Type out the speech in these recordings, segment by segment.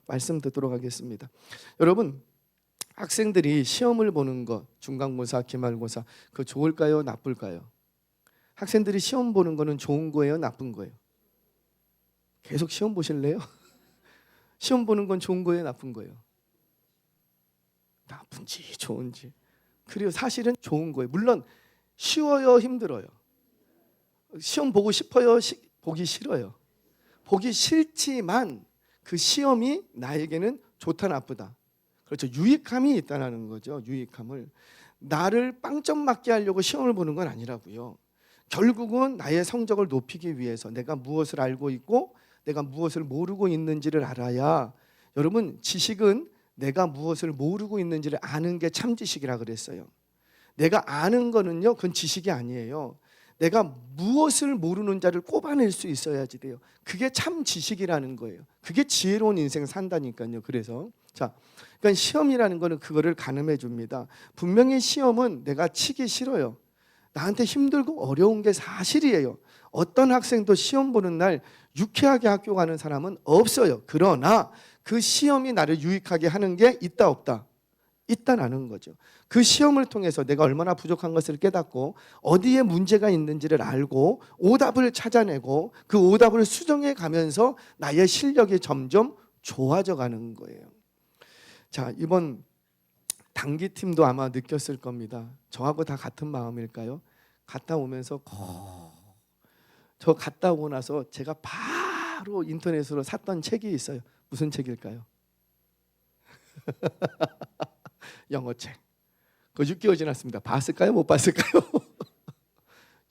말씀 듣도록 하겠습니다. 여러분, 학생들이 시험을 보는 것, 중간고사, 기말고사, 그거 좋을까요? 나쁠까요? 학생들이 시험 보는 거는 좋은 거예요? 나쁜 거예요? 계속 시험 보실래요? 시험 보는 건 좋은 거예요? 나쁜 거예요? 나쁜지 좋은지. 그리고 사실은 좋은 거예요. 물론 쉬워요? 힘들어요? 시험 보고 싶어요? 보기 싫어요? 보기 싫지만 그 시험이 나에게는 좋다 나쁘다. 그렇죠. 유익함이 있다는 거죠. 유익함을. 나를 빵점 맞게 하려고 시험을 보는 건 아니라고요. 결국은 나의 성적을 높이기 위해서 내가 무엇을 알고 있고 내가 무엇을 모르고 있는지를 알아야, 여러분, 지식은 내가 무엇을 모르고 있는지를 아는 게 참 지식이라 그랬어요. 내가 아는 거는요, 그건 지식이 아니에요. 내가 무엇을 모르는 자를 꼽아낼 수 있어야지 돼요. 그게 참 지식이라는 거예요. 그게 지혜로운 인생 산다니까요. 그래서 그러니까 시험이라는 거는 그거를 가늠해 줍니다. 분명히 시험은 내가 치기 싫어요. 나한테 힘들고 어려운 게 사실이에요. 어떤 학생도 시험 보는 날 유쾌하게 학교 가는 사람은 없어요. 그러나 그 시험이 나를 유익하게 하는 게 있다 없다? 있다라는 거죠. 그 시험을 통해서 내가 얼마나 부족한 것을 깨닫고 어디에 문제가 있는지를 알고 오답을 찾아내고 그 오답을 수정해 가면서 나의 실력이 점점 좋아져 가는 거예요. 자, 이번 단기팀도 아마 느꼈을 겁니다. 저하고 다 같은 마음일까요? 갔다 오면서 저 갔다 오고 나서 제가 바로 인터넷으로 샀던 책이 있어요. 무슨 책일까요? 영어책. 그거 6개월 지났습니다. 봤을까요? 못 봤을까요?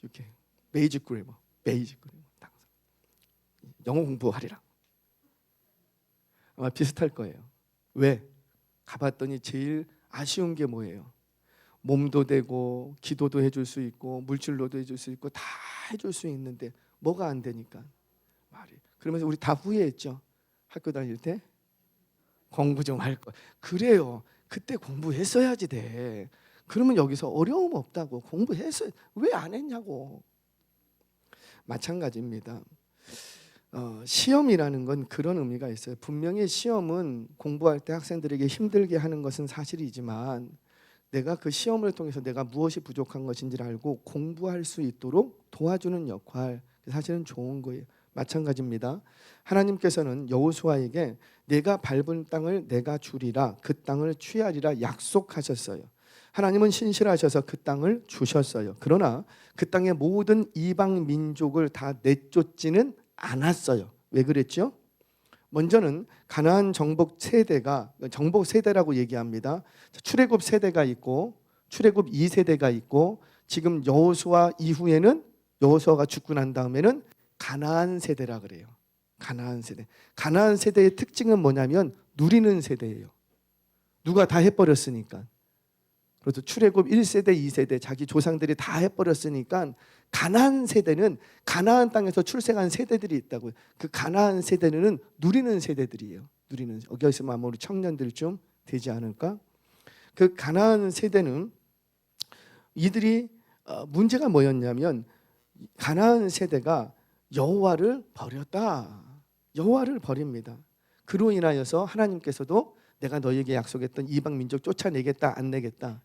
6개월. 베이직 그래머. 영어 공부하리라. 아마 비슷할 거예요. 왜? 가봤더니 제일 아쉬운 게 뭐예요? 몸도 되고 기도도 해줄 수 있고 물질로도 해줄 수 있고 다 해줄 수 있는데 뭐가 안 되니까 말이. 그러면서 우리 다 후회했죠. 학교 다닐 때 공부 좀 할 거. 그래요. 그때 공부했어야지 돼. 그러면 여기서 어려움 없다고. 공부했어야. 왜 안 했냐고. 마찬가지입니다. 시험이라는 건 그런 의미가 있어요. 분명히 시험은 공부할 때 학생들에게 힘들게 하는 것은 사실이지만 내가 그 시험을 통해서 내가 무엇이 부족한 것인지를 알고 공부할 수 있도록 도와주는 역할, 사실은 좋은 거예요. 마찬가지입니다. 하나님께서는 여호수아에게 내가 밟은 땅을 내가 주리라, 그 땅을 취하리라 약속하셨어요. 하나님은 신실하셔서 그 땅을 주셨어요. 그러나 그 땅의 모든 이방 민족을 다 내쫓지는 않았어요. 왜 그랬죠? 먼저는 가나안 정복 세대라고 얘기합니다. 출애굽 세대가 있고 출애굽 2세대가 있고 지금 여호수아 이후에는 여호수아가 죽고 난 다음에는 가나안 세대라 그래요. 가나안 세대. 가나안 세대의 특징은 뭐냐면 누리는 세대예요. 누가 다 해버렸으니까. 그래서 출애굽 1세대, 2세대 자기 조상들이 다 해버렸으니까 가나안 세대는 가나안 땅에서 출생한 세대들이 있다고요. 그 가나안 세대는 누리는 세대들이에요. 누리는. 여기 있으면 아마 우리 청년들 좀 되지 않을까? 그 가나안 세대는 이들이 문제가 뭐였냐면 가나안 세대가 여호와를 버렸다. 여호와를 버립니다. 그로 인하여서 하나님께서도 내가 너에게 약속했던 이방 민족 쫓아내겠다 안 내겠다?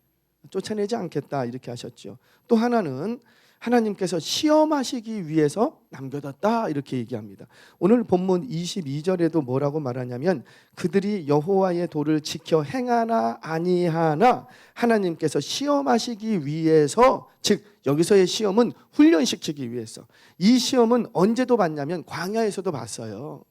쫓아내지 않겠다 이렇게 하셨죠. 또 하나는 하나님께서 시험하시기 위해서 남겨뒀다 이렇게 얘기합니다. 오늘 본문 22절에도 뭐라고 말하냐면 그들이 여호와의 도를 지켜 행하나 아니하나 하나님께서 시험하시기 위해서, 즉 여기서의 시험은 훈련시키기 위해서. 이 시험은 언제도 봤냐면 광야에서도 봤어요.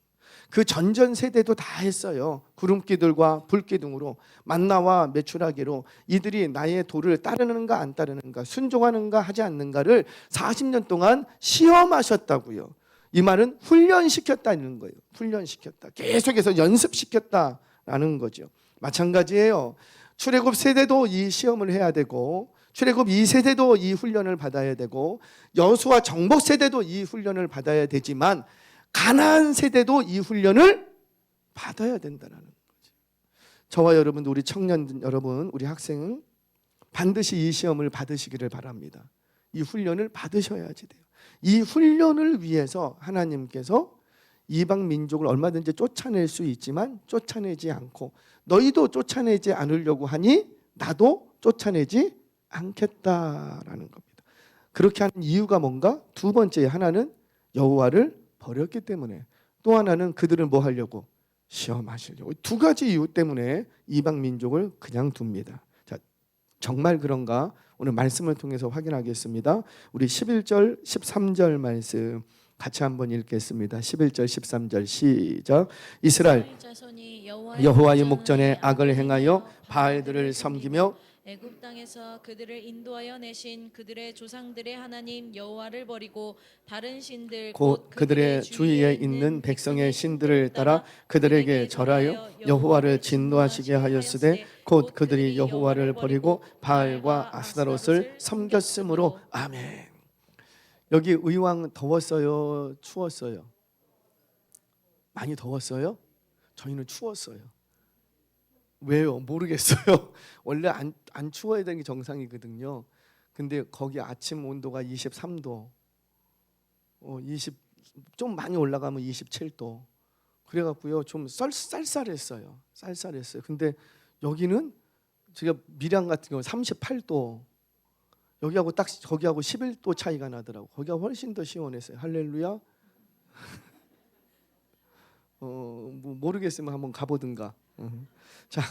그 전전 세대도 다 했어요. 구름기들과 불기둥으로 만나와 메추라기로 이들이 나의 도를 따르는가 안 따르는가, 순종하는가 하지 않는가를 40년 동안 시험하셨다고요. 이 말은 훈련시켰다는 거예요. 훈련시켰다. 계속해서 연습시켰다라는 거죠. 마찬가지예요. 출애굽 세대도 이 시험을 해야 되고 출애굽 2세대도 이 훈련을 받아야 되고 여호수아 정복 세대도 이 훈련을 받아야 되지만 가나안 세대도 이 훈련을 받아야 된다는 거죠. 저와 여러분, 우리 청년 여러분, 우리 학생은 반드시 이 시험을 받으시기를 바랍니다. 이 훈련을 받으셔야지 돼요. 이 훈련을 위해서 하나님께서 이방 민족을 얼마든지 쫓아낼 수 있지만 쫓아내지 않고 너희도 쫓아내지 않으려고 하니 나도 쫓아내지 않겠다라는 겁니다. 그렇게 하는 이유가 뭔가? 두 번째, 하나는 여호와를 버렸기 때문에, 또 하나는 그들은 뭐 하려고? 시험하시려고. 두 가지 이유 때문에 이방 민족을 그냥 둡니다. 자, 정말 그런가? 오늘 말씀을 통해서 확인하겠습니다. 우리 11절 13절 말씀 같이 한번 읽겠습니다. 11절 13절 시작. 이스라엘 자손이 여호와의 목전에 악을 행하여 바알들을 섬기며 애굽 땅에서 그들을 인도하여 내신 그들의 조상들의 하나님 여호와를 버리고 다른 신들 곧 그들의 주위에 있는 백성의 신들을 따라 그들에게 절하여 여호와를 진노하시게 하였으되 곧 그들이 여호와를 버리고 바알과 아스타롯을 섬겼으므로. 아멘. 여기 의왕 더웠어요? 추웠어요? 많이 더웠어요? 저희는 추웠어요. 왜요? 모르겠어요. 원래 안 추워야 되는 게 정상이거든요. 근데 거기 아침 온도가 23도, 좀 많이 올라가면 27도. 그래갖고요 좀 쌀쌀했어요. 쌀쌀했어요. 근데 여기는 제가 밀양 같은 경우 38도. 여기하고 딱 거기하고 11도 차이가 나더라고. 거기가 훨씬 더 시원했어요. 할렐루야. 뭐 모르겠으면 한번 가보든가. 자,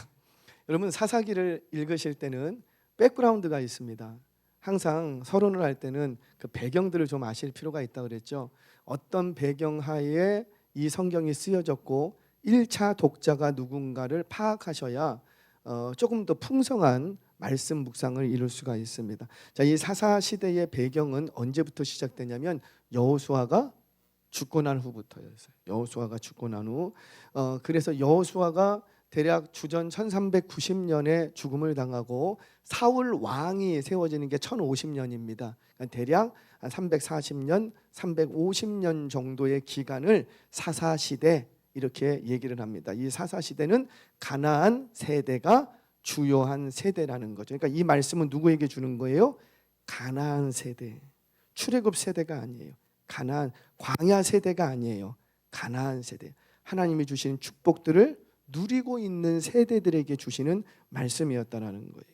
여러분 사사기를 읽으실 때는 백그라운드가 있습니다. 항상 서론을 할 때는 그 배경들을 좀 아실 필요가 있다고 그랬죠. 어떤 배경 하에 이 성경이 쓰여졌고 1차 독자가 누군가를 파악하셔야 조금 더 풍성한 말씀 묵상을 이룰 수가 있습니다. 자, 이 사사 시대의 배경은 언제부터 시작되냐면 여호수아가 죽고 난 후부터였어요. 여호수아가 죽고 난 후. 그래서 여호수아가 대략 주전 1390년에 죽음을 당하고 사울 왕이 세워지는 게 1050년입니다. 그러니까 대략 한 340년, 350년 정도의 기간을 사사시대 이렇게 얘기를 합니다. 이 사사시대는 가나안 세대가 주요한 세대라는 거죠. 그러니까 이 말씀은 누구에게 주는 거예요? 가나안 세대. 출애굽 세대가 아니에요. 가나안 광야 세대가 아니에요. 가나안 세대. 하나님이 주신 축복들을 누리고 있는 세대들에게 주시는 말씀이었다라는 거예요.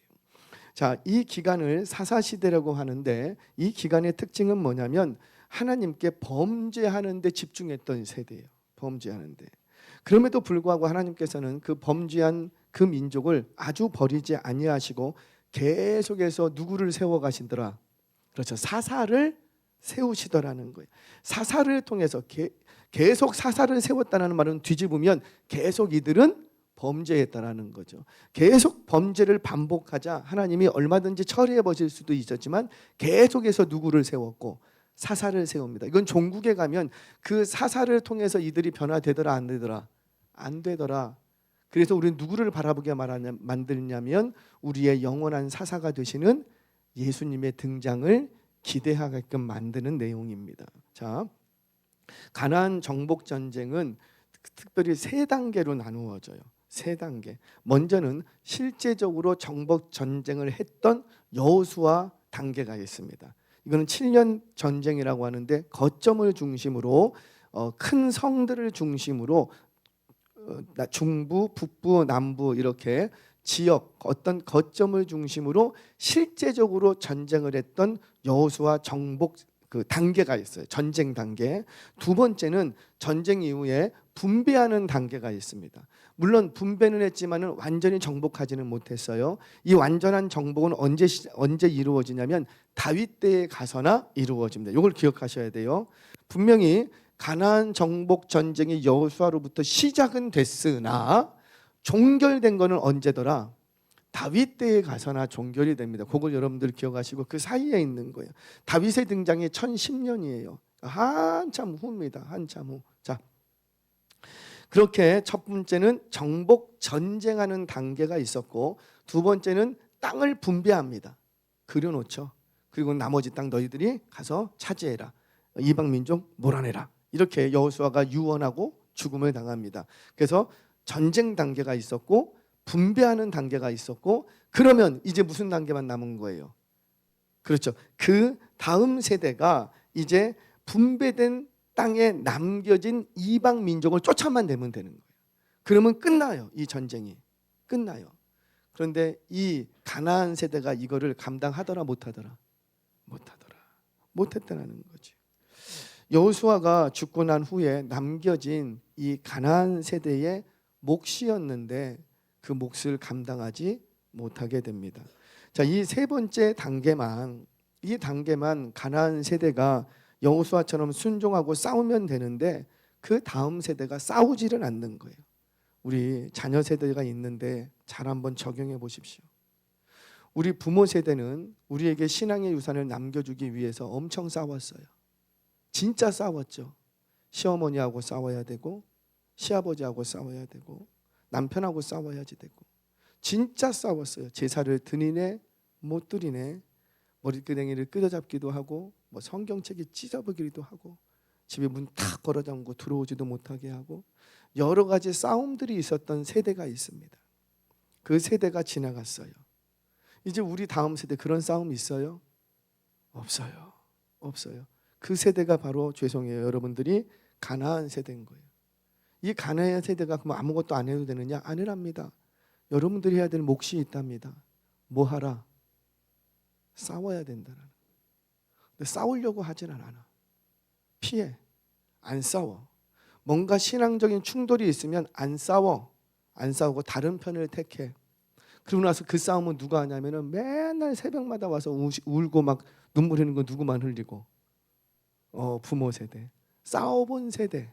자, 이 기간을 사사시대라고 하는데 이 기간의 특징은 뭐냐면 하나님께 범죄하는 데 집중했던 세대예요. 범죄하는 데. 그럼에도 불구하고 하나님께서는 그 범죄한 그 민족을 아주 버리지 아니하시고 계속해서 누구를 세워 가시더라. 그렇죠. 사사를 세우시더라는 거예요. 사사를 통해서 계속 사사를 세웠다는 말은 뒤집으면 계속 이들은 범죄했다라는 거죠. 계속 범죄를 반복하자 하나님이 얼마든지 처리해 보실 수도 있었지만 계속해서 누구를 세웠고 사사를 세웁니다. 이건 종국에 가면 그 사사를 통해서 이들이 변화되더라 안 되더라? 안 되더라. 그래서 우리는 누구를 바라보게 만들냐면 우리의 영원한 사사가 되시는 예수님의 등장을 기대하게끔 만드는 내용입니다. 자, 가나안 정복 전쟁은 특별히 세 단계로 나누어져요. 세 단계. 먼저는 실제적으로 정복 전쟁을 했던 여호수아 단계가 있습니다. 이거는 7년 전쟁이라고 하는데 거점을 중심으로 큰 성들을 중심으로 중부, 북부, 남부 이렇게 지역 어떤 거점을 중심으로 실제적으로 전쟁을 했던 여호수아 정복 그 단계가 있어요. 전쟁 단계. 두 번째는 전쟁 이후에 분배하는 단계가 있습니다. 물론 분배는 했지만은 완전히 정복하지는 못했어요. 이 완전한 정복은 언제 이루어지냐면 다윗 때에 가서나 이루어집니다. 이걸 기억하셔야 돼요. 분명히 가나안 정복 전쟁이 여호수아로부터 시작은 됐으나 종결된 거는 언제더라? 다윗 때에 가서나 종결이 됩니다. 그걸 여러분들 기억하시고 그 사이에 있는 거예요. 다윗의 등장이 1010년이에요. 한참 후입니다. 한참 후. 자, 그렇게 첫 번째는 정복 전쟁하는 단계가 있었고 두 번째는 땅을 분배합니다. 그려놓죠. 그리고 나머지 땅 너희들이 가서 차지해라. 이방 민족 몰아내라. 이렇게 여호수아가 유언하고 죽음을 당합니다. 그래서 전쟁 단계가 있었고 분배하는 단계가 있었고 그러면 이제 무슨 단계만 남은 거예요? 그렇죠. 그 다음 세대가 이제 분배된 땅에 남겨진 이방 민족을 쫓아만 내면 되는 거예요. 그러면 끝나요. 이 전쟁이 끝나요. 그런데 이 가나안 세대가 이거를 감당하더라 못하더라? 못했다는 거죠. 여호수아가 죽고 난 후에 남겨진 이 가나안 세대의 몫이었는데 그 몫을 감당하지 못하게 됩니다. 자, 이 세 번째 단계만 가나안 세대가 여호수아처럼 순종하고 싸우면 되는데 그 다음 세대가 싸우지를 않는 거예요. 우리 자녀 세대가 있는데 잘 한번 적용해 보십시오. 우리 부모 세대는 우리에게 신앙의 유산을 남겨주기 위해서 엄청 싸웠어요. 진짜 싸웠죠. 시어머니하고 싸워야 되고 시아버지하고 싸워야 되고 남편하고 싸워야지 되고 진짜 싸웠어요. 제사를 드리네 못 드리네, 머리끄댕이를 끄덕잡기도 하고 뭐 성경책이 찢어보기도 하고 집에 문 탁 걸어 잠그고 들어오지도 못하게 하고 여러 가지 싸움들이 있었던 세대가 있습니다. 그 세대가 지나갔어요. 이제 우리 다음 세대 그런 싸움 있어요? 없어요. 그 세대가 바로 죄송해요 여러분들이 가나안 세대인 거예요. 이 가나안 세대가 그럼 아무것도 안 해도 되느냐? 아니랍니다. 여러분들이 해야 될 몫이 있답니다. 뭐 하라? 싸워야 된다는. 근데 싸우려고 하진 않아. 피해. 안 싸워. 뭔가 신앙적인 충돌이 있으면 안 싸우고 다른 편을 택해. 그러고 나서 그 싸움은 누가 하냐면은 맨날 새벽마다 와서 울고 막 눈물 흘리는 거 누구만 흘리고 부모 세대, 싸워본 세대,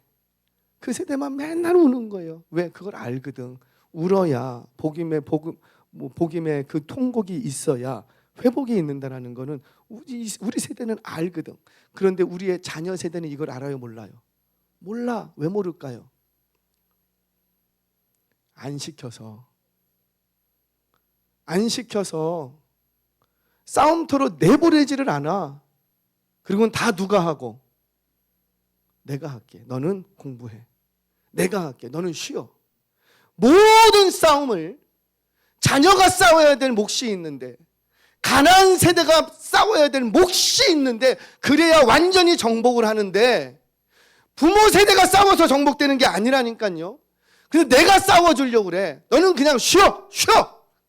그 세대만 맨날 우는 거예요. 왜? 그걸 알거든. 울어야 복임의 그 통곡이 있어야 회복이 있는다라는 거는 우리 세대는 알거든. 그런데 우리의 자녀 세대는 이걸 알아요, 몰라요? 몰라. 왜 모를까요? 안 시켜서 싸움터로 내보내지를 않아. 그리고 다 누가 하고? 내가 할게. 너는 공부해. 내가 할게. 너는 쉬어. 모든 싸움을 자녀가 싸워야 될 몫이 있는데, 가나안 세대가 싸워야 될 몫이 있는데, 그래야 완전히 정복을 하는데 부모 세대가 싸워서 정복되는 게 아니라니까요. 근데 내가 싸워주려고 그래. 너는 그냥 쉬어.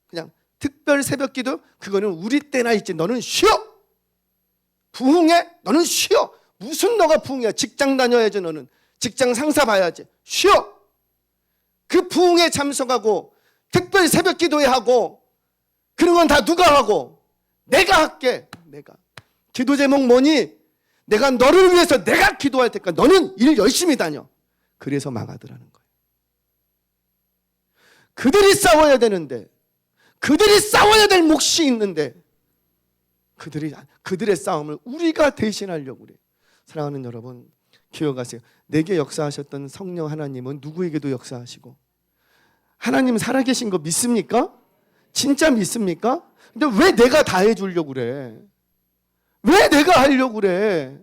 그냥 특별 새벽기도 그거는 우리 때나 있지. 너는 쉬어. 부흥해. 너는 쉬어. 무슨 너가 부흥이야. 직장 다녀야지. 너는 직장 상사 봐야지. 쉬어. 그 부흥에 참석하고 특별 새벽기도회 하고 그런 건 다 누가 하고? 내가 할게. 내가. 기도 제목 뭐니? 내가 너를 위해서 내가 기도할 테니까 너는 일 열심히 다녀. 그래서 망하더라는 거예요. 그들이 싸워야 되는데, 그들이 싸워야 될 몫이 있는데 그들의 싸움을 우리가 대신하려고 그래요. 사랑하는 여러분, 기억하세요. 내게 역사하셨던 성령 하나님은 누구에게도 역사하시고, 하나님 살아계신 거 믿습니까? 진짜 믿습니까? 근데 왜 내가 다 해주려고 그래? 왜 내가 하려고 그래?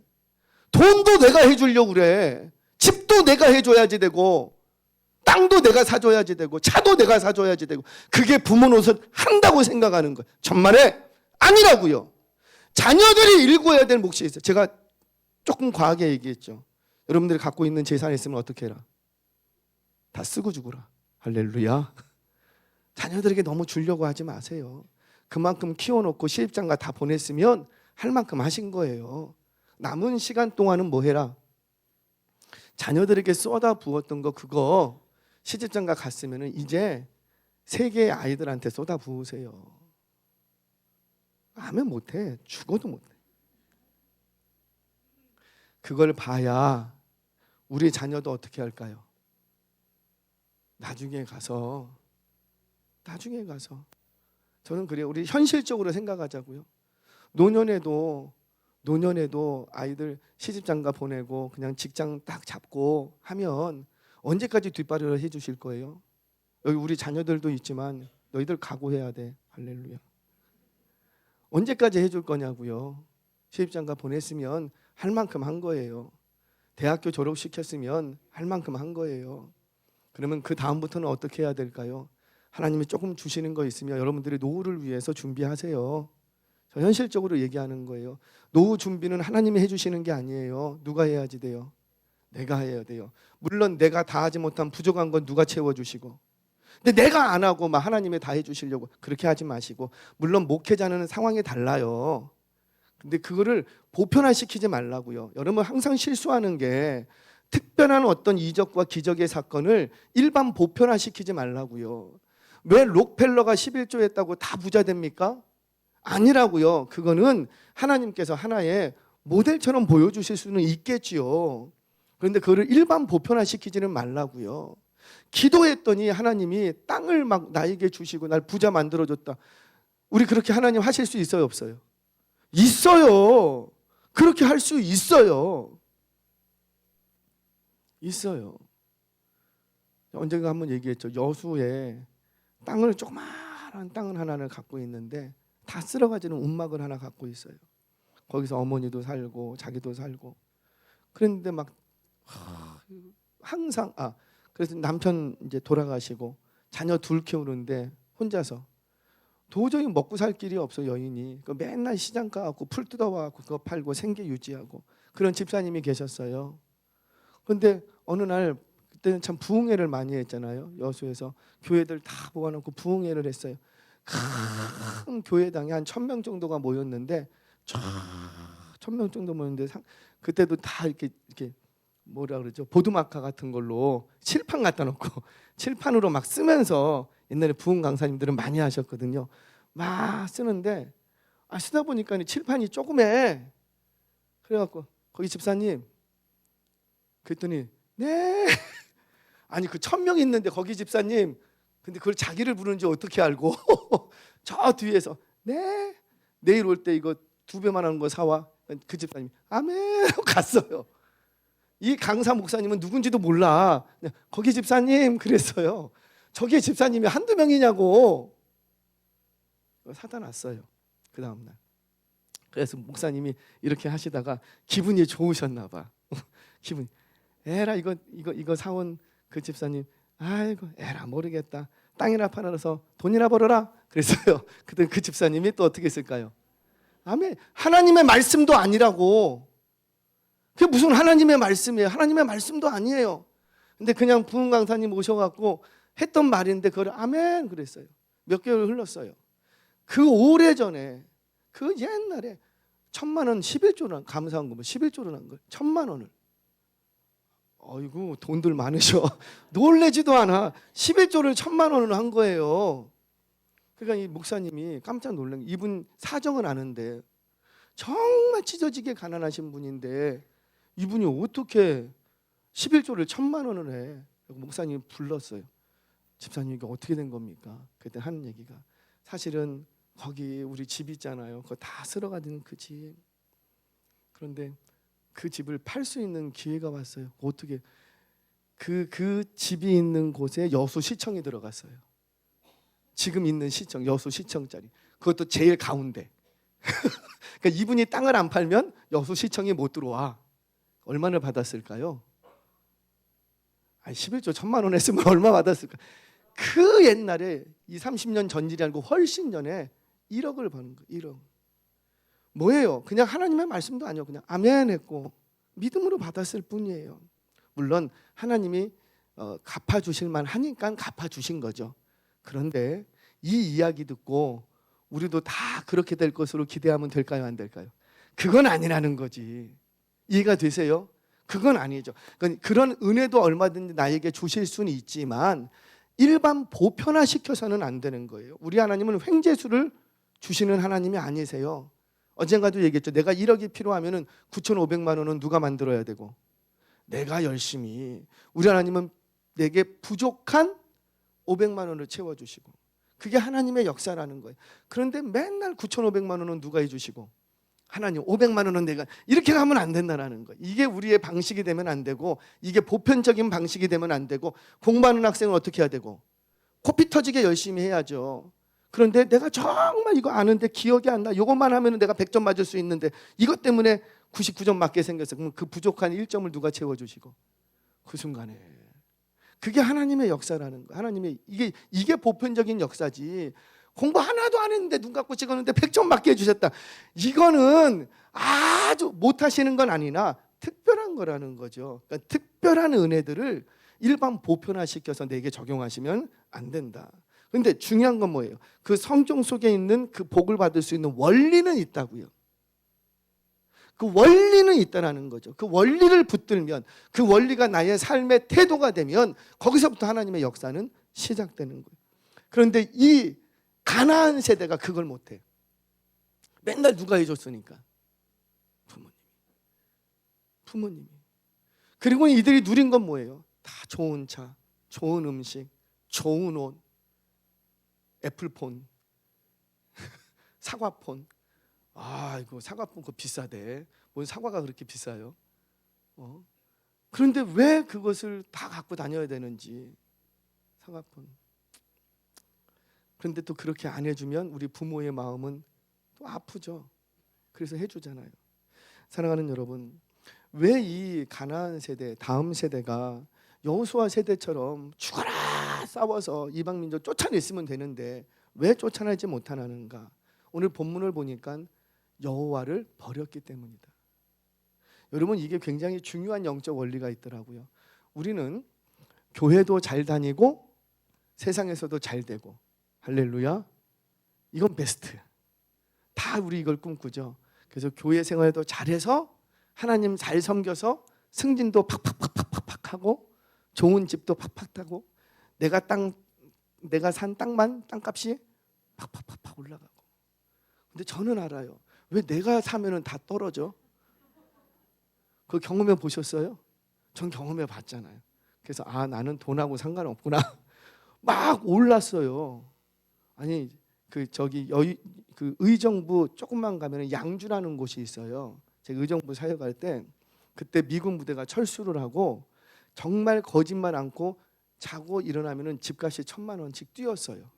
돈도 내가 해주려고 그래. 집도 내가 해줘야지 되고, 땅도 내가 사줘야지 되고, 차도 내가 사줘야지 되고, 그게 부모 노릇 한다고 생각하는 거예요. 천만에 아니라고요. 자녀들이 일구어야 될 몫이 있어요. 제가 조금 과하게 얘기했죠. 여러분들이 갖고 있는 재산이 있으면 어떻게 해라? 다 쓰고 죽어라. 할렐루야. 자녀들에게 너무 주려고 하지 마세요. 그만큼 키워놓고 시집장가 다 보냈으면 할 만큼 하신 거예요. 남은 시간 동안은 뭐 해라? 자녀들에게 쏟아 부었던 거 그거 시집장가 갔으면 이제 세계의 아이들한테 쏟아 부으세요. 하면 못해. 죽어도 못해. 그걸 봐야 우리 자녀도 어떻게 할까요? 나중에 가서 저는 그래요. 우리 현실적으로 생각하자고요. 노년에도 아이들 시집장가 보내고 그냥 직장 딱 잡고 하면 언제까지 뒷발을 해주실 거예요? 여기 우리 자녀들도 있지만 너희들 각오해야 돼. 할렐루야. 언제까지 해줄 거냐고요. 시집장가 보냈으면 할 만큼 한 거예요. 대학교 졸업시켰으면 할 만큼 한 거예요. 그러면 그 다음부터는 어떻게 해야 될까요? 하나님이 조금 주시는 거 있으면 여러분들이 노후를 위해서 준비하세요. 저 현실적으로 얘기하는 거예요. 노후 준비는 하나님이 해주시는 게 아니에요. 누가 해야지 돼요? 내가 해야 돼요. 물론 내가 다 하지 못한 부족한 건 누가 채워주시고, 근데 내가 안 하고 막 하나님이 다 해주시려고 그렇게 하지 마시고, 물론 목회자는 상황이 달라요. 근데 그거를 보편화시키지 말라고요. 여러분 항상 실수하는 게 특별한 어떤 이적과 기적의 사건을 일반 보편화시키지 말라고요. 왜 록펠러가 11조 했다고 다 부자 됩니까? 아니라고요. 그거는 하나님께서 하나의 모델처럼 보여주실 수는 있겠지요. 그런데 그거를 일반 보편화시키지는 말라고요. 기도했더니 하나님이 땅을 막 나에게 주시고 날 부자 만들어줬다. 우리 그렇게 하나님 하실 수 있어요, 없어요? 있어요. 그렇게 할 수 있어요. 있어요. 언젠가 한번 얘기했죠. 여수에 땅을 조그마한 땅을 하나를 갖고 있는데 다 쓸어가지는 움막을 하나 갖고 있어요. 거기서 어머니도 살고 자기도 살고. 그런데 막 항상 그래서 남편 이제 돌아가시고 자녀 둘 키우는데 혼자서 도저히 먹고 살 길이 없어. 여인이 맨날 시장 가고 풀 뜯어와고 그거 팔고 생계 유지하고 그런 집사님이 계셨어요. 그런데 어느 날 그때는 참 부흥회를 많이 했잖아요. 여수에서 교회들 다 모아놓고 부흥회를 했어요. 큰 교회당에 한 1,000명 정도가 모였는데 1,000명 정도 모였는데 그때도 다 이렇게 뭐라 그러죠? 보드마카 같은 걸로 칠판 갖다 놓고 칠판으로 막 쓰면서, 옛날에 부흥 강사님들은 많이 하셨거든요. 막 쓰는데 쓰다 보니까 칠판이 조그매. 그래갖고 거기 집사님, 그랬더니 네. 아니 그 1,000명 있는데 거기 집사님, 근데 그걸 자기를 부르는지 어떻게 알고 저 뒤에서 네, 내일 올 때 이거 2배만 하는 거 사와. 그 집사님이 아멘 하고 갔어요. 이 강사 목사님은 누군지도 몰라. 거기 집사님 그랬어요. 저기 집사님이 한두 명이냐고. 사다 놨어요. 그 다음날. 그래서 목사님이 이렇게 하시다가 기분이 좋으셨나 봐. 기분이 에라 이거 사온 그 집사님, 아이고 에라 모르겠다. 땅이나 팔아서 돈이나 벌어라. 그랬어요. 그때 그 집사님이 또 어떻게 했을까요? 아멘. 하나님의 말씀도 아니라고. 그게 무슨 하나님의 말씀이에요? 하나님의 말씀도 아니에요. 근데 그냥 부흥 강사님 오셔갖고 했던 말인데 그걸 아멘 그랬어요. 몇 개월 흘렀어요. 그 오래전에, 그 옛날에 1,000만 원 11조를 감사한 거, 11조를 한 걸 1,000만 원을. 어이구 돈들 많으셔. 놀래지도 않아. 11조를 1,000만 원을 한 거예요. 그러니까 이 목사님이 깜짝 놀란 게, 이분 사정은 아는데 정말 찢어지게 가난하신 분인데 이분이 어떻게 11조를 1,000만 원을 해. 목사님이 불렀어요. 집사님 이게 어떻게 된 겁니까? 그때 하는 얘기가, 사실은 거기 우리 집 있잖아요. 그거 다 쓸어가는 그 집. 그런데 그 집을 팔 수 있는 기회가 왔어요. 어떻게 그 집이 있는 곳에 여수시청이 들어갔어요. 지금 있는 시청, 여수시청짜리. 그것도 제일 가운데. 그러니까 이분이 땅을 안 팔면 여수시청이 못 들어와. 얼마나 받았을까요? 11조 1,000만 원 했으면 얼마 받았을까? 그 옛날에 30년 전일이 아니고 훨씬 전에 1억을 버는 거예요. 1억. 뭐예요? 그냥 하나님의 말씀도 아니요. 그냥 아멘 했고 믿음으로 받았을 뿐이에요. 물론 하나님이 갚아주실 만하니까 갚아주신 거죠. 그런데 이 이야기 듣고 우리도 다 그렇게 될 것으로 기대하면 될까요? 안 될까요? 그건 아니라는 거지. 이해가 되세요? 그건 아니죠. 그런 은혜도 얼마든지 나에게 주실 수는 있지만 일반 보편화시켜서는 안 되는 거예요. 우리 하나님은 횡재수를 주시는 하나님이 아니세요. 언젠가도 얘기했죠. 내가 1억이 필요하면 9,500만 원은 누가 만들어야 되고, 내가 열심히, 우리 하나님은 내게 부족한 500만 원을 채워주시고, 그게 하나님의 역사라는 거예요. 그런데 맨날 9,500만 원은 누가 해주시고, 하나님 500만 원은 내가, 이렇게 하면 안 된다는 거예요. 이게 우리의 방식이 되면 안 되고, 이게 보편적인 방식이 되면 안 되고, 공부하는 학생은 어떻게 해야 되고, 코피 터지게 열심히 해야죠. 그런데 내가 정말 이거 아는데 기억이 안 나. 이것만 하면 내가 100점 맞을 수 있는데 이것 때문에 99점 맞게 생겼어. 그럼 그 부족한 1점을 누가 채워주시고, 그 순간에 그게 하나님의 역사라는 거예요. 하나님의 이게 보편적인 역사지. 공부 하나도 안 했는데 눈 감고 찍었는데 100점 맞게 해주셨다. 이거는 아주 못하시는 건 아니나 특별한 특별한 거라는 거죠. 그러니까 특별한 은혜들을 일반 보편화시켜서 내게 적용하시면 안 된다. 근데 중요한 건 뭐예요? 그 성경 속에 있는 그 복을 받을 수 있는 원리는 있다고요. 그 원리는 있다라는 거죠. 그 원리를 붙들면, 그 원리가 나의 삶의 태도가 되면 거기서부터 하나님의 역사는 시작되는 거예요. 그런데 이 가나안 세대가 그걸 못해. 맨날 누가 해줬으니까? 부모님이. 그리고 이들이 누린 건 뭐예요? 다 좋은 차, 좋은 음식, 좋은 옷, 애플폰, 사과폰. 아, 이거 사과폰 그거 비싸대. 뭔 사과가 그렇게 비싸요? 그런데 왜 그것을 다 갖고 다녀야 되는지. 사과폰. 그런데 또 그렇게 안 해주면 우리 부모의 마음은 또 아프죠. 그래서 해주잖아요. 사랑하는 여러분, 왜 이 가나안 세대, 다음 세대가 여호수아 세대처럼 죽어라 싸워서 이방 민족 쫓아냈으면 되는데 왜 쫓아내지 못하는가? 오늘 본문을 보니까 여호와를 버렸기 때문이다. 여러분, 이게 굉장히 중요한 영적 원리가 있더라고요. 우리는 교회도 잘 다니고 세상에서도 잘 되고, 할렐루야, 이건 베스트. 다 우리 이걸 꿈꾸죠. 그래서 교회 생활도 잘해서 하나님 잘 섬겨서 승진도 팍팍팍팍팍 하고 좋은 집도 팍팍 타고 내가 산 땅값이 팍팍팍팍 올라가고. 근데 저는 알아요. 왜 내가 사면은 다 떨어져? 그거 경험해 보셨어요? 전 경험해 봤잖아요. 그래서 나는 돈하고 상관없구나. 막 올랐어요. 아니 그 의정부 조금만 가면 양주라는 곳이 있어요. 제가 의정부 사역할 때 그때 미군 부대가 철수를 하고 정말 거짓말 않고 자고 일어나면은 집값이 1,000만 원씩 뛰었어요.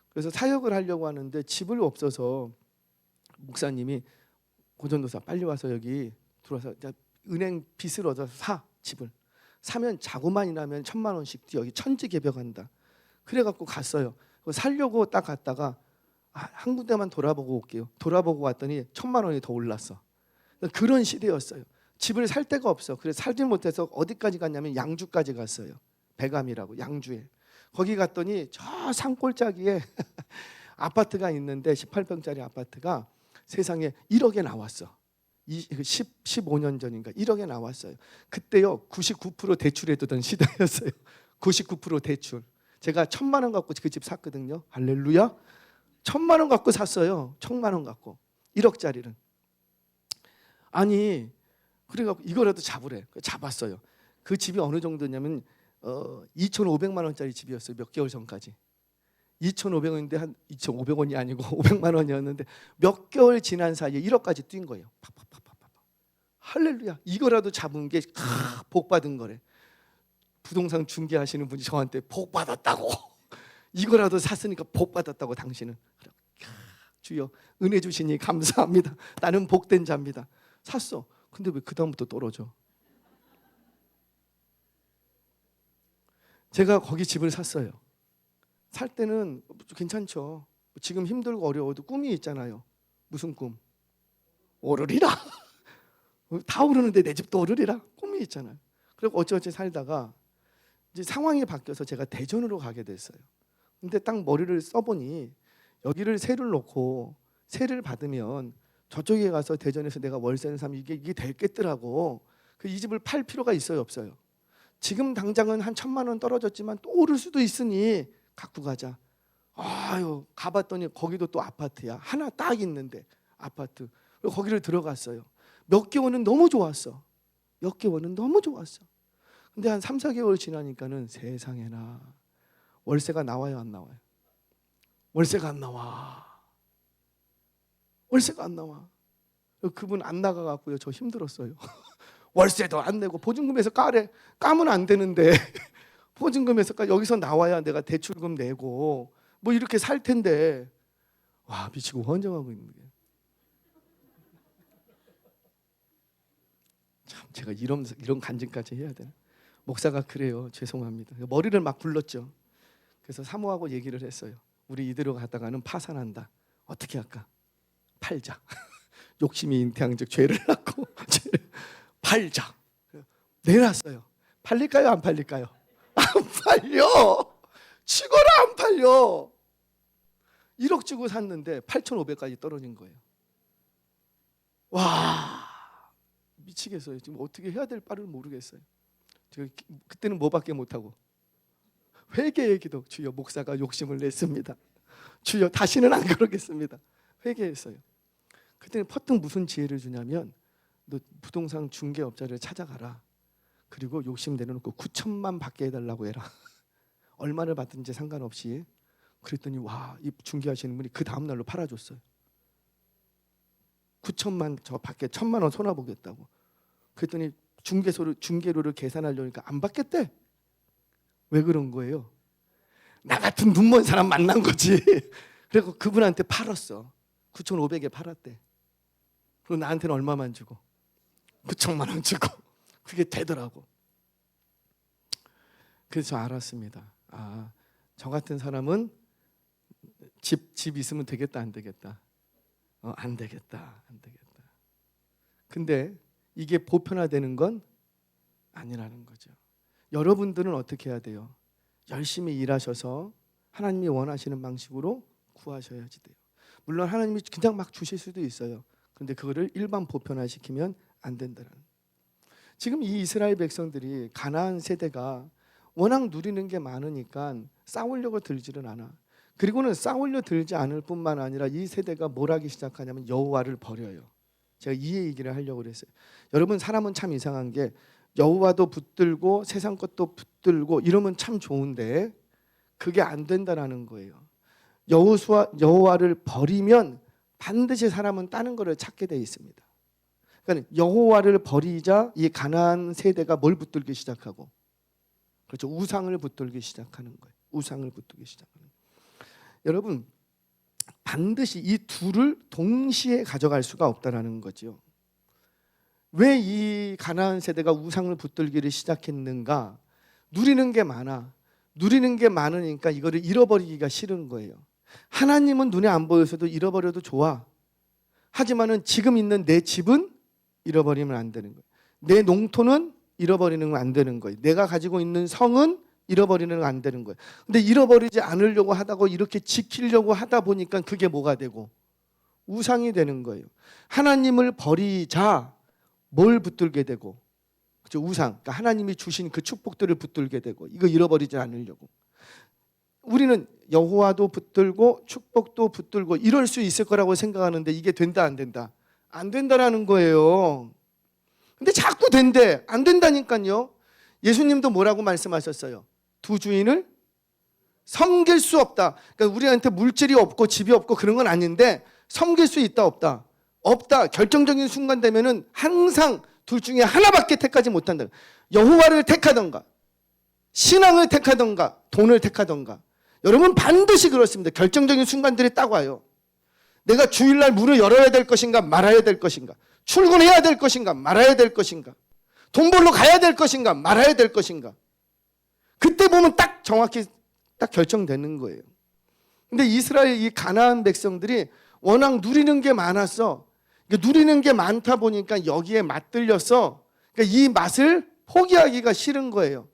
그래서 사역을 하려고 하는데 집을 없어서 목사님이 고전도사 빨리 와서 여기 들어와서 은행 빚을 얻어서 집을 사면 자고만 일하면 1,000만 원씩 뛰어. 여기 천지개벽한다. 그래갖고 갔어요. 살려고 딱 갔다가 한 군데만 돌아보고 올게요. 돌아보고 왔더니 1,000만 원이 더 올랐어. 그런 시대였어요. 집을 살 데가 없어. 그래서 살지 못해서 어디까지 갔냐면 양주까지 갔어요. 배감이라고, 양주에. 거기 갔더니 저 산골짜기에 아파트가 있는데 18평짜리 아파트가 세상에 1억에 나왔어. 15년 전인가 1억에 나왔어요. 그때요 99% 대출해두던 시대였어요. 99% 대출. 제가 1,000만 원 갖고 그 집 샀거든요. 할렐루야. 1,000만 원 갖고 샀어요. 1,000만 원 갖고 1억짜리를. 아니 그래갖고 이거라도 잡으래. 잡았어요. 그 집이 어느 정도냐면 2,500만 원짜리 집이었어요. 몇 개월 전까지. 2,500원인데 한 2,500원이 아니고 500만 원이었는데 몇 개월 지난 사이에 1억까지 뛴 거예요. 팍팍팍팍팍. 할렐루야. 이거라도 잡은 게 복 받은 거래. 부동산 중개하시는 분이 저한테 복 받았다고. 이거라도 샀으니까 복 받았다고 당신은. 주여 은혜 주시니 감사합니다. 나는 복된 자입니다. 샀어. 근데 왜 그 다음부터 떨어져? 제가 거기 집을 샀어요. 살 때는 괜찮죠. 지금 힘들고 어려워도 꿈이 있잖아요. 무슨 꿈? 오르리라. 다 오르는데 내 집도 오르리라. 꿈이 있잖아요. 그리고 어찌어찌 살다가 이제 상황이 바뀌어서 제가 대전으로 가게 됐어요. 근데 딱 머리를 써보니 여기를 세를 놓고 세를 받으면 저쪽에 가서 대전에서 내가 월세는 사면 이게 되겠더라고. 이 집을 팔 필요가 있어요, 없어요? 지금 당장은 한 1,000만 원 떨어졌지만 또 오를 수도 있으니 갖고 가자. 아유, 가봤더니 거기도 또 아파트야. 하나 딱 있는데 아파트. 그리고 거기를 들어갔어요. 몇 개월은 너무 좋았어. 몇 개월은 너무 좋았어. 근데 한 3, 4개월 지나니까는 세상에나 월세가 나와요, 안 나와요? 월세가 안 나와. 월세가 안 나와. 그분 안 나가갖고요, 저 힘들었어요. 월세도 안 내고 보증금에서 까면 안 되는데 보증금에서 여기서 나와야 내가 대출금 내고 뭐 이렇게 살 텐데 와 미치고 환장하고 있는 게 참 제가 이런 간증까지 해야 되나? 목사가 그래요. 죄송합니다. 머리를 막 굴렀죠. 그래서 사모하고 얘기를 했어요. 우리 이대로 가다가는 파산한다. 어떻게 할까? 팔자. 욕심이 잉태한 즉 죄를 낳고 팔자. 내놨어요. 팔릴까요? 안 팔릴까요? 안 팔려. 치고라 안 팔려. 1억 주고 샀는데 8,500까지 떨어진 거예요. 와, 미치겠어요. 지금 어떻게 해야 될 바를 모르겠어요. 제가 그때는 뭐밖에 못하고 회개의 기도. 주여, 목사가 욕심을 냈습니다. 주여, 다시는 안 그러겠습니다. 회개했어요. 그때는 퍼뜩 무슨 지혜를 주냐면, 너 부동산 중개업자를 찾아가라. 그리고 욕심 내려놓고 9천만 받게 해달라고 해라. 얼마를 받든지 상관없이. 그랬더니 와, 이 중개하시는 분이 그 다음 날로 팔아줬어요. 9천만 저 받게 1,000만 원 손아보겠다고. 그랬더니 중개료를 계산하려니까 안 받겠대. 왜 그런 거예요? 나 같은 눈먼 사람 만난 거지. 그리고 그분한테 팔았어. 9,500에 팔았대. 그리고 나한테는 얼마만 주고? 9천만 원 주고. 그게 되더라고. 그래서 알았습니다. 아, 저 같은 사람은 집 있으면 되겠다, 안 되겠다? 안 되겠다, 안 되겠다. 근데 이게 보편화되는 건 아니라는 거죠. 여러분들은 어떻게 해야 돼요? 열심히 일하셔서 하나님이 원하시는 방식으로 구하셔야지 돼요. 물론 하나님이 그냥 막 주실 수도 있어요. 그런데 그거를 일반 보편화시키면 안 된다는. 지금 이 이스라엘 백성들이 가나안 세대가 워낙 누리는 게 많으니까 싸우려고 들지는 않아. 그리고는 싸우려 들지 않을 뿐만 아니라 이 세대가 뭘 하기 시작하냐면 여호와를 버려요. 제가 이 얘기를 하려고 그랬어요. 여러분, 사람은 참 이상한 게 여호와도 붙들고 세상 것도 붙들고 이러면 참 좋은데 그게 안 된다라는 거예요. 여호와를 버리면 반드시 사람은 다른 것을 찾게 돼 있습니다. 그러니까 여호와를 버리자 이 가나안 세대가 뭘 붙들기 시작하고, 그렇죠, 우상을 붙들기 시작하는 거예요. 우상을 붙들기 시작하는 거예요. 여러분, 반드시 이 둘을 동시에 가져갈 수가 없다라는 거죠. 왜 이 가나안 세대가 우상을 붙들기를 시작했는가? 누리는 게 많아. 누리는 게 많으니까 이거를 잃어버리기가 싫은 거예요. 하나님은 눈에 안 보여서도 잃어버려도 좋아. 하지만은 지금 있는 내 집은 잃어버리면 안 되는 거예요. 내 농토는 잃어버리는 건 안 되는 거예요. 내가 가지고 있는 성은 잃어버리는 건 안 되는 거예요. 근데 잃어버리지 않으려고 하다가 이렇게 지키려고 하다 보니까 그게 뭐가 되고? 우상이 되는 거예요. 하나님을 버리자 뭘 붙들게 되고? 그렇죠, 우상. 그러니까 하나님이 주신 그 축복들을 붙들게 되고, 이거 잃어버리지 않으려고. 우리는 여호와도 붙들고 축복도 붙들고 이럴 수 있을 거라고 생각하는데 이게 된다, 안 된다? 안 된다라는 거예요. 근데 자꾸 된대. 안 된다니까요. 예수님도 뭐라고 말씀하셨어요? 두 주인을 섬길 수 없다. 그러니까 우리한테 물질이 없고 집이 없고 그런 건 아닌데 섬길 수 있다, 없다? 없다. 결정적인 순간 되면은 항상 둘 중에 하나밖에 택하지 못한다. 여호와를 택하던가 신앙을 택하던가 돈을 택하던가. 여러분, 반드시 그렇습니다. 결정적인 순간들이 딱 와요. 내가 주일날 문을 열어야 될 것인가 말아야 될 것인가, 출근해야 될 것인가 말아야 될 것인가, 돈 벌러 가야 될 것인가 말아야 될 것인가. 그때 보면 딱 정확히 딱 결정되는 거예요. 근데 이스라엘 이 가나안 백성들이 워낙 누리는 게 많았어. 누리는 게 많다 보니까 여기에 맛들려서 이 맛을 포기하기가 싫은 거예요.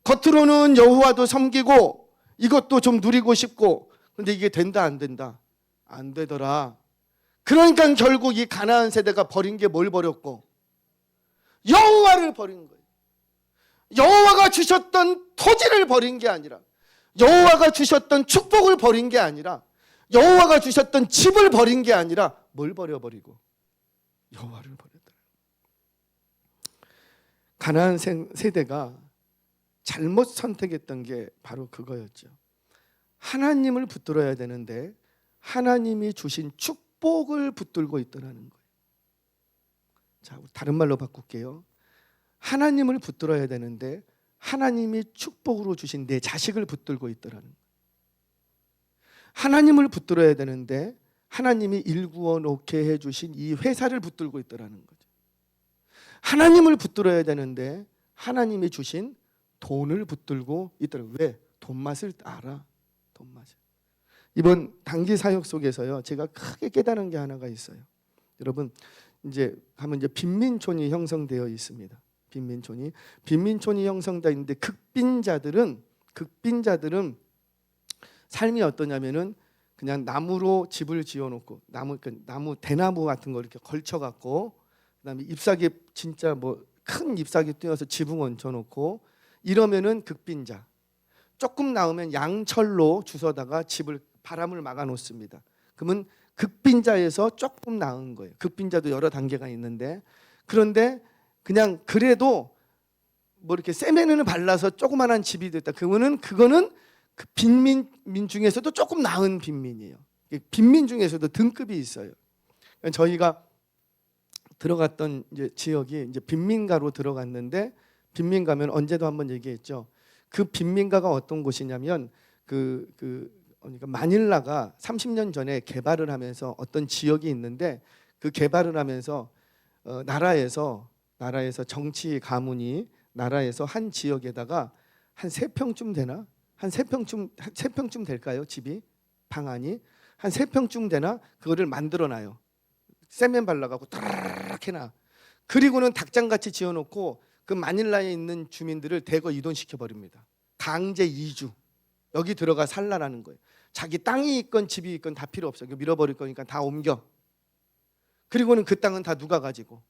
겉으로는 여호와도 섬기고 이것도 좀 누리고 싶고, 근데 이게 된다, 안 된다? 안 되더라. 그러니까 결국 이 가나안 세대가 버린 게 뭘 버렸고? 여호와를 버린 거예요. 여호와가 주셨던 토지를 버린 게 아니라, 여호와가 주셨던 축복을 버린 게 아니라, 여호와가 주셨던 집을 버린 게 아니라 뭘 버려버리고? 여호와를 버렸다. 가나안 세대가 잘못 선택했던 게 바로 그거였죠. 하나님을 붙들어야 되는데 하나님이 주신 축복을 붙들고 있더라는 거예요. 자, 다른 말로 바꿀게요. 하나님을 붙들어야 되는데 하나님이 축복으로 주신 내 자식을 붙들고 있더라는 거예요. 하나님을 붙들어야 되는데 하나님이 일구어 놓게 해주신 이 회사를 붙들고 있더라는 거죠. 하나님을 붙들어야 되는데 하나님이 주신 돈을 붙들고 있더라고요. 왜? 돈 맛을 알아. 돈 맛을. 이번 단기 사역 속에서요, 제가 크게 깨달은 게 하나가 있어요. 여러분, 이제 빈민촌이 형성되어 있습니다. 빈민촌이 형성되어 있는데 극빈자들은 삶이 어떠냐면은 그냥 나무로 집을 지어놓고 나무 대나무 같은 거 이렇게 걸쳐갖고 그다음에 잎사귀 진짜 뭐 큰 잎사귀 띄어서 지붕 얹혀놓고 이러면은 극빈자. 조금 나오면 양철로 주워다가 집을 바람을 막아놓습니다. 그러면 극빈자에서 조금 나은 거예요. 극빈자도 여러 단계가 있는데 그런데 그냥 그래도 뭐 이렇게 세면을 발라서 조그만한 집이 됐다. 그거는 그 빈민 중에서도 조금 나은 빈민이에요. 빈민 중에서도 등급이 있어요. 저희가 들어갔던 이제 지역이 이제 빈민가로 들어갔는데 빈민가면 언제도 한번 얘기했죠. 그 빈민가가 어떤 곳이냐면 그러니까 마닐라가 30년 전에 개발을 하면서 어떤 지역이 있는데 그 개발을 하면서 나라에서 정치 가문이 나라에서 한 지역에다가 한 3평쯤 되나? 한 3평쯤 될까요? 집이 방안이 한 3평쯤 되나? 그거를 만들어 놔요. 세면 발라갖고 따라락 해놔. 그리고는 닭장같이 지어놓고 그 마닐라에 있는 주민들을 대거 이동시켜 버립니다. 강제 이주. 여기 들어가 살라라는 거예요. 자기 땅이 있건 집이 있건 다 필요 없어. 밀어버릴 거니까 다 옮겨. 그리고는 그 땅은 다 누가 가지고?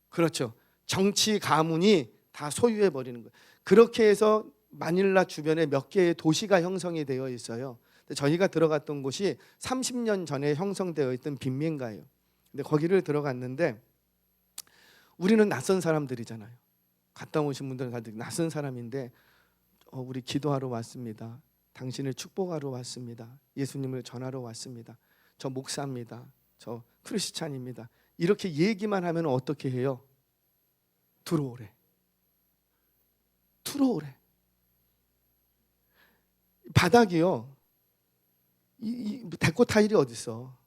그렇죠. 정치 가문이 다 소유해 버리는 거예요. 그렇게 해서 마닐라 주변에 몇 개의 도시가 형성이 되어 있어요. 저희가 들어갔던 곳이 30년 전에 형성되어 있던 빈민가예요. 근데 거기를 들어갔는데 우리는 낯선 사람들이잖아요. 갔다 오신 분들은 다들 낯선 사람인데 우리 기도하러 왔습니다. 당신을 축복하러 왔습니다. 예수님을 전하러 왔습니다. 저 목사입니다. 저 크리스찬입니다. 이렇게 얘기만 하면 어떻게 해요? 들어오래. 바닥이요. 이 데코 타일이 어디 있어?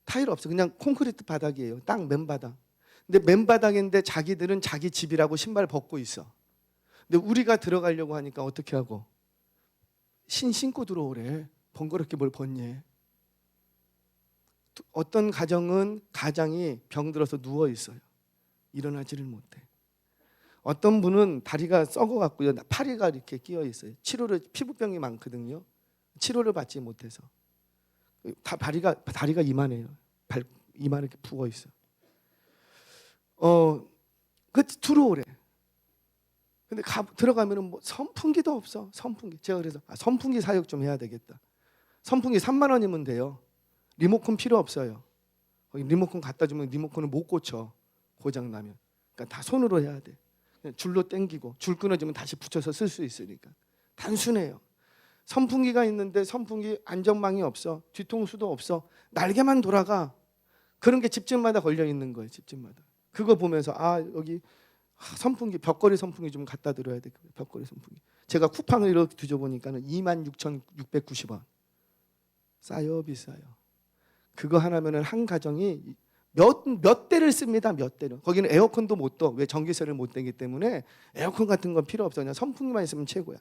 타일 없어. 그냥 콘크리트 바닥이에요. 땅 맨바닥. 근데 맨바닥인데 자기들은 자기 집이라고 신발 벗고 있어. 근데 우리가 들어가려고 하니까 어떻게 하고? 신고 들어오래. 번거롭게 뭘 벗니? 어떤 가장이 병들어서 누워 있어요. 일어나지를 못해. 어떤 분은 다리가 썩어갖고요, 파리가 이렇게 끼어 있어요. 피부병이 많거든요. 치료를 받지 못해서 다리가 이만해요. 이만하게 부어 있어. 그 들어오래. 근데 들어가면은 뭐 선풍기도 없어. 선풍기. 제가 그래서 선풍기 사역 좀 해야 되겠다. 선풍기 3만 원이면 돼요. 리모컨 필요 없어요. 리모컨 갖다 주면 리모컨을 못 고쳐. 고장 나면. 그러니까 다 손으로 해야 돼. 그냥 줄로 당기고 줄 끊어지면 다시 붙여서 쓸 수 있으니까. 단순해요. 선풍기가 있는데 선풍기 안전망이 없어. 뒤통수도 없어. 날개만 돌아가. 그런 게 집집마다 걸려 있는 거예요. 집집마다. 그거 보면서 여기 선풍기, 벽걸이 선풍기 좀 갖다 드려야 돼. 벽걸이 선풍기. 제가 쿠팡을 이렇게 뒤져보니까는 26,690원. 싸요, 비싸요. 그거 하나면은 한 가정이 몇 대를 씁니다. 몇 대를. 거기는 에어컨도 못 둬. 왜? 전기세를 못 내기 때문에 에어컨 같은 건 필요 없어. 그냥 선풍기만 있으면 최고야.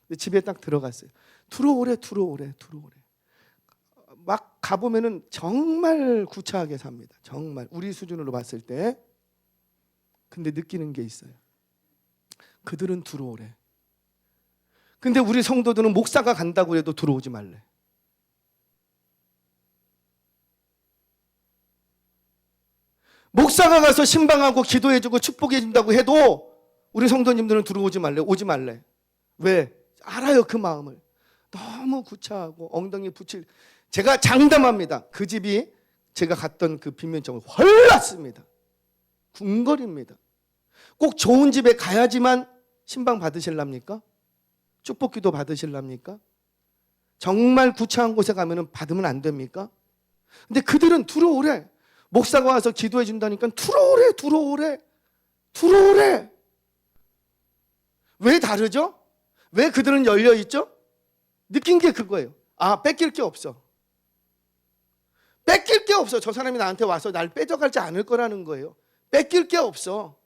근데 집에 딱 들어갔어요. 들어오래. 막 가보면은 정말 구차하게 삽니다. 정말 우리 수준으로 봤을 때. 근데 느끼는 게 있어요. 그들은 들어오래. 근데 우리 성도들은 목사가 간다고 해도 들어오지 말래. 목사가 가서 신방하고 기도해주고 축복해준다고 해도 우리 성도님들은 들어오지 말래. 오지 말래. 왜? 알아요, 그 마음을. 너무 구차하고 엉덩이 붙일. 제가 장담합니다. 그 집이 제가 갔던 그 빈민점을 헐났습니다. 궁궐입니다. 꼭 좋은 집에 가야지만 신방 받으실랍니까? 축복기도 받으실랍니까? 정말 구차한 곳에 가면 받으면 안 됩니까? 근데 그들은 들어오래. 목사가 와서 기도해 준다니까 들어오래. 왜 다르죠? 왜 그들은 열려 있죠? 느낀 게 그거예요. 뺏길 게 없어. 저 사람이 나한테 와서 날 뺏어가지 않을 거라는 거예요. 뺏길 게 없어.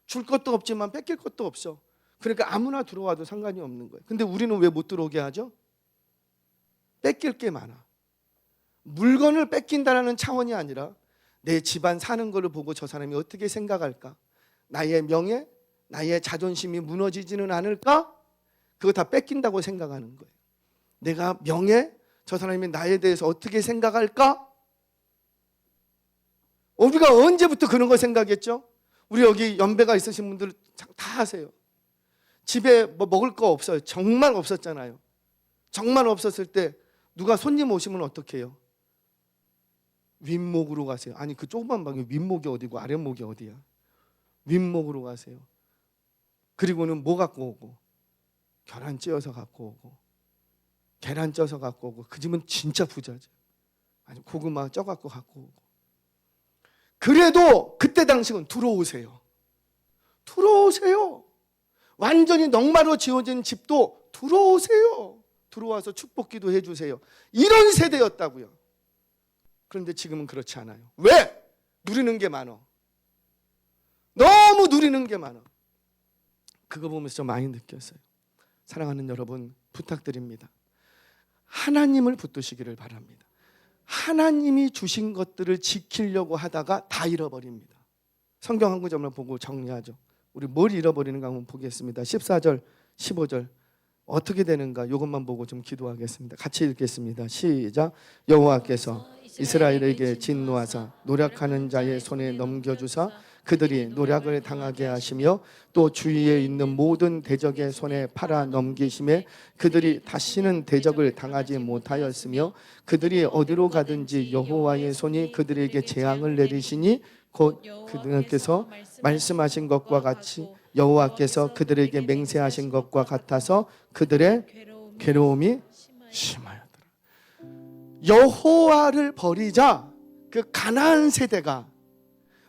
줄 것도 없지만 뺏길 것도 없어. 그러니까 아무나 들어와도 상관이 없는 거예요. 근데 우리는 왜 못 들어오게 하죠? 뺏길 게 많아. 물건을 뺏긴다는 차원이 아니라 내 집안 사는 거를 보고 저 사람이 어떻게 생각할까? 나의 명예, 나의 자존심이 무너지지는 않을까? 그거 다 뺏긴다고 생각하는 거예요. 내가 명예, 저 사람이 나에 대해서 어떻게 생각할까? 우리가 언제부터 그런 걸 생각했죠? 우리 여기 연배가 있으신 분들 다 하세요. 집에 뭐 먹을 거 없어요. 정말 없었잖아요. 정말 없었을 때 누가 손님 오시면 어떻게 해요? 윗목으로 가세요. 아니 그 조그만 방에 윗목이 어디고 아랫목이 어디야? 윗목으로 가세요. 그리고는 뭐 갖고 오고? 계란 찧어서 갖고 오고, 계란 쪄서 갖고 오고. 그 집은 진짜 부자죠. 아니 고구마 쪄갖고 갖고 오고. 그래도 그때 당시는 들어오세요. 들어오세요. 완전히 넉마로 지어진 집도 들어오세요. 들어와서 축복기도 해주세요. 이런 세대였다고요. 그런데 지금은 그렇지 않아요. 왜? 누리는 게 많아. 너무 누리는 게 많아. 그거 보면서 좀 많이 느꼈어요. 사랑하는 여러분, 부탁드립니다. 하나님을 붙드시기를 바랍니다. 하나님이 주신 것들을 지키려고 하다가 다 잃어버립니다. 성경 한 구절만 보고 정리하죠. 우리 뭘 잃어버리는가 한번 보겠습니다. 14절, 15절 어떻게 되는가 이것만 보고 좀 기도하겠습니다. 같이 읽겠습니다. 시작. 여호와께서 이스라엘에게 진노하사 노력하는 자의 손에 넘겨주사 그들이 노력을 당하게 하시며 또 주위에 있는 모든 대적의 손에 팔아 넘기심에 그들이 다시는 대적을 당하지 못하였으며 그들이 어디로 가든지 여호와의 손이 그들에게 재앙을 내리시니 곧 그들께서 말씀하신 것과 같이 여호와께서 그들에게 맹세하신 것과 같아서 그들의 괴로움이 심하였더라. 여호와를 버리자 그 가나안 세대가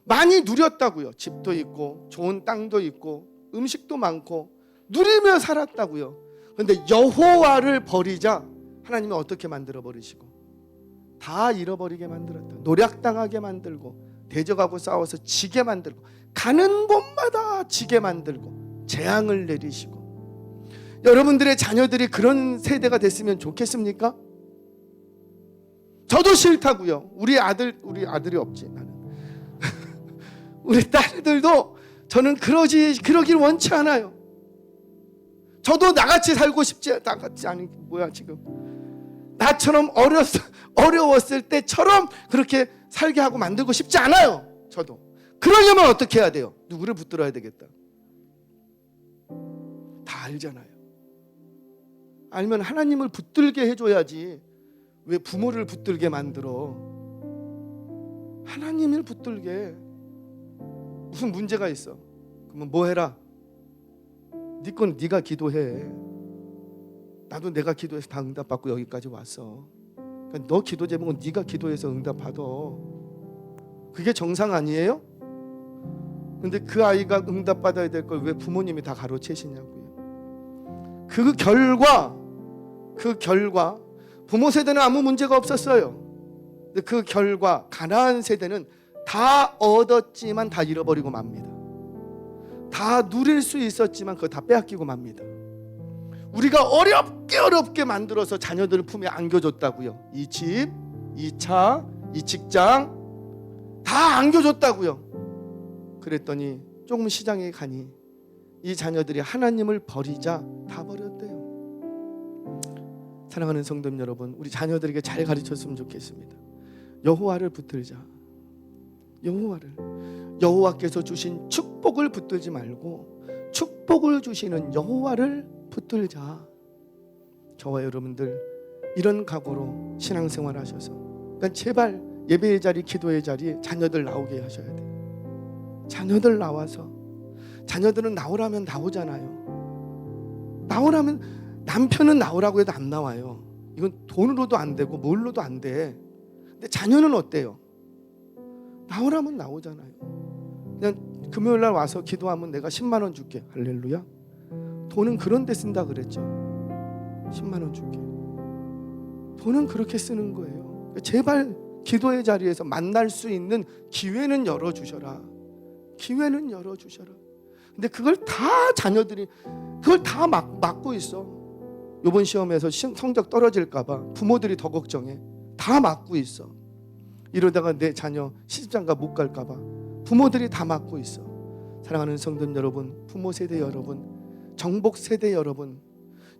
많이 누렸다고요. 집도 있고 좋은 땅도 있고 음식도 많고 누리며 살았다고요. 그런데 여호와를 버리자 하나님이 어떻게 만들어 버리시고 다 잃어버리게 만들었다. 노략당하게 만들고 대적하고 싸워서 지게 만들고 가는 곳마다 지게 만들고 재앙을 내리시고. 여러분들의 자녀들이 그런 세대가 됐으면 좋겠습니까? 저도 싫다고요. 우리 아들이 없지 나는. 우리 딸들도 저는 그러길 원치 않아요. 저도 나같이 살고 싶지 나같이 아니 뭐야 지금 나처럼 어려웠을 때처럼 그렇게 살게 하고 만들고 싶지 않아요. 저도. 그러려면 어떻게 해야 돼요? 누구를 붙들어야 되겠다. 다 알잖아요. 알면 하나님을 붙들게 해줘야지. 왜 부모를 붙들게 만들어? 하나님을 붙들게. 무슨 문제가 있어? 그러면 뭐 해라? 네 건 네가 기도해. 나도 내가 기도해서 다 응답받고 여기까지 왔어. 그러니까 너 기도 제목은 네가 기도해서 응답받아. 그게 정상 아니에요? 근데 그 아이가 응답받아야 될 걸 왜 부모님이 다 가로채시냐고요. 그 결과 부모 세대는 아무 문제가 없었어요. 근데 그 결과 가나안 세대는 다 얻었지만 다 잃어버리고 맙니다. 다 누릴 수 있었지만 그거 다 빼앗기고 맙니다. 우리가 어렵게 만들어서 자녀들을 품에 안겨줬다고요. 이 집, 이 차, 이 직장 다 안겨줬다고요. 그랬더니 조금 시장에 가니 이 자녀들이 하나님을 버리자 다 버렸대요. 사랑하는 성도 여러분, 우리 자녀들에게 잘 가르쳤으면 좋겠습니다. 여호와를 붙들자. 여호와께서 주신 축복을 붙들지 말고 축복을 주시는 여호와를 붙들자. 저와 여러분들 이런 각오로 신앙생활 하셔서 그러니까 제발 예배의 자리, 기도의 자리 자녀들 나오게 하셔야 돼요. 자녀들 나와서 자녀들은 나오라면 나오잖아요. 나오라면 남편은 나오라고 해도 안 나와요. 이건 돈으로도 안 되고 뭘로도 안 돼. 근데 자녀는 어때요? 나오라면 나오잖아요. 그냥 금요일 날 와서 기도하면 내가 10만 원 줄게. 할렐루야. 돈은 그런 데 쓴다 그랬죠. 10만 원 줄게. 돈은 그렇게 쓰는 거예요. 제발 기도의 자리에서 만날 수 있는 기회는 열어주셔라. 기회는 열어주셔라. 근데 그걸 다 자녀들이 그걸 다 막고 있어. 이번 시험에서 성적 떨어질까 봐 부모들이 더 걱정해. 다 막고 있어. 이러다가 내 자녀 시집장가 못 갈까 봐 부모들이 다 막고 있어. 사랑하는 성도 여러분, 부모 세대 여러분, 정복 세대 여러분,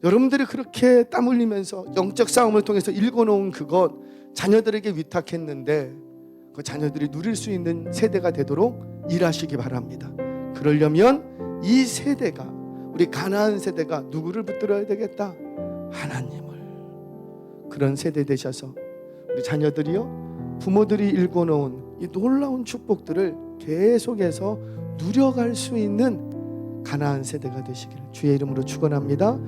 여러분들이 그렇게 땀 흘리면서 영적 싸움을 통해서 읽어놓은 그것 자녀들에게 위탁했는데 그 자녀들이 누릴 수 있는 세대가 되도록 일하시기 바랍니다. 그러려면 이 세대가, 우리 가나안 세대가 누구를 붙들어야 되겠다? 하나님을. 그런 세대 되셔서 우리 자녀들이요, 부모들이 읽어놓은 이 놀라운 축복들을 계속해서 누려갈 수 있는 가나안 세대가 되시기를 주의 이름으로 축원합니다.